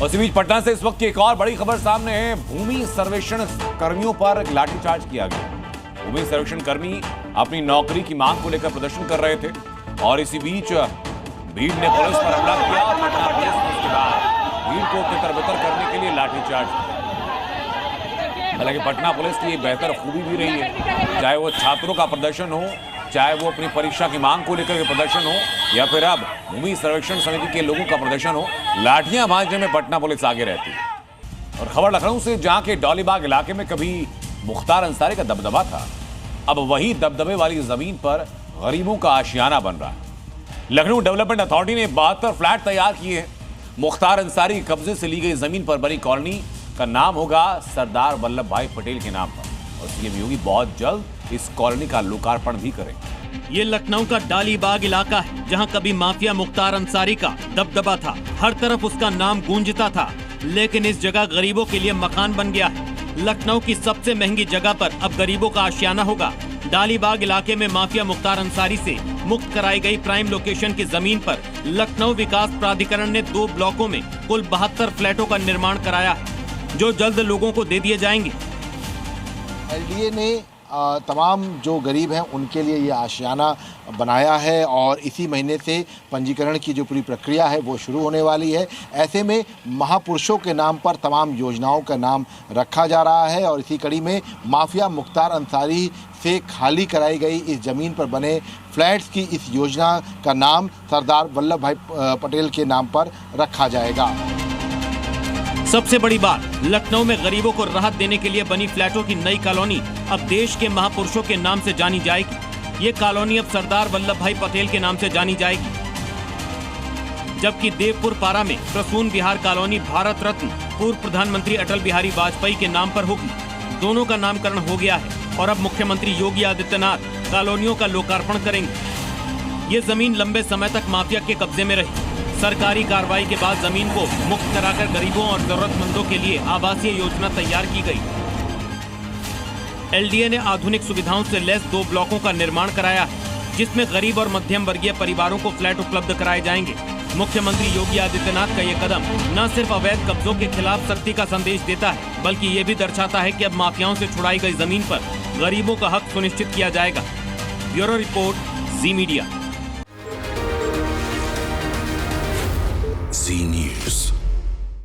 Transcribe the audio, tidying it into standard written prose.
उसी बीच पटना से इस वक्त की एक और बड़ी खबर सामने है। भूमि सर्वेक्षण कर्मियों पर लाठीचार्ज किया गया। भूमि सर्वेक्षण कर्मी अपनी नौकरी की मांग को लेकर प्रदर्शन कर रहे थे और इसी बीच भीड़ ने पुलिस पर हमला किया और पटना पुलिस ने उसके बाद भीड़ को तितर-बितर करने के लिए लाठीचार्ज किया। हालांकि पटना पुलिस की बेहतर खूबी भी रही है, चाहे वो छात्रों का प्रदर्शन हो, चाहे वो अपनी परीक्षा की मांग को लेकर के प्रदर्शन हो या फिर अब भूमि सर्वेक्षण समिति के लोगों का प्रदर्शन हो, लाठियां भांजने में पटना पुलिस आगे रहती है। और खबर लखनऊ से, जहां के डॉलीबाग इलाके में कभी मुख्तार अंसारी का दबदबा था, अब वही दबदबे वाली जमीन पर गरीबों का आशियाना बन रहा है। लखनऊ डेवलपमेंट अथॉरिटी ने 72 फ्लैट तैयार किए हैं। मुख्तार अंसारी के कब्जे से ली गई जमीन पर बनी कॉलोनी का नाम होगा सरदार वल्लभ भाई पटेल के नाम पर और सीएम योगी बहुत जल्द इस कॉलोनी का लोकार्पण भी करेंगे। ये लखनऊ का डालीबाग इलाका है, जहां कभी माफिया मुख्तार अंसारी का दबदबा था। हर तरफ उसका नाम गूंजता था, लेकिन इस जगह गरीबों के लिए मकान बन गया है। लखनऊ की सबसे महंगी जगह पर अब गरीबों का आशियाना होगा। डालीबाग इलाके में माफिया मुख्तार अंसारी से मुक्त कराई गई प्राइम लोकेशन की जमीन पर लखनऊ विकास प्राधिकरण ने 2 ब्लॉकों में कुल 72 फ्लैटों का निर्माण कराया है, जो जल्द लोगों को दे दिए जाएंगे। एलडीए ने तमाम जो गरीब हैं उनके लिए ये आशियाना बनाया है और इसी महीने से पंजीकरण की जो पूरी प्रक्रिया है वो शुरू होने वाली है। ऐसे में महापुरुषों के नाम पर तमाम योजनाओं का नाम रखा जा रहा है और इसी कड़ी में माफिया मुख्तार अंसारी से खाली कराई गई इस ज़मीन पर बने फ्लैट्स की इस योजना का नाम सरदार वल्लभ भाई पटेल के नाम पर रखा जाएगा। सबसे बड़ी बात, लखनऊ में गरीबों को राहत देने के लिए बनी फ्लैटों की नई कॉलोनी अब देश के महापुरुषों के नाम से जानी जाएगी। ये कॉलोनी अब सरदार वल्लभ भाई पटेल के नाम से जानी जाएगी, जबकि देवपुर पारा में प्रसून विहार कॉलोनी भारत रत्न पूर्व प्रधानमंत्री अटल बिहारी वाजपेयी के नाम पर होगी। दोनों का नामकरण हो गया है और अब मुख्यमंत्री योगी आदित्यनाथ कॉलोनियों का लोकार्पण करेंगे। ये जमीन लंबे समय तक माफिया के कब्जे में रही। सरकारी कार्रवाई के बाद जमीन को मुक्त कराकर गरीबों और जरूरतमंदों के लिए आवासीय योजना तैयार की गई। एलडीए ने आधुनिक सुविधाओं से लैस 2 ब्लॉकों का निर्माण कराया है, जिसमें गरीब और मध्यम वर्गीय परिवारों को फ्लैट उपलब्ध कराए जाएंगे। मुख्यमंत्री योगी आदित्यनाथ का ये कदम न सिर्फ अवैध कब्जों के खिलाफ सख्ती का संदेश देता है, बल्कि ये भी दर्शाता है कि अब माफियाओं से छुड़ाई गई जमीन पर गरीबों का हक सुनिश्चित किया जाएगा। ब्यूरो रिपोर्ट, जी मीडिया।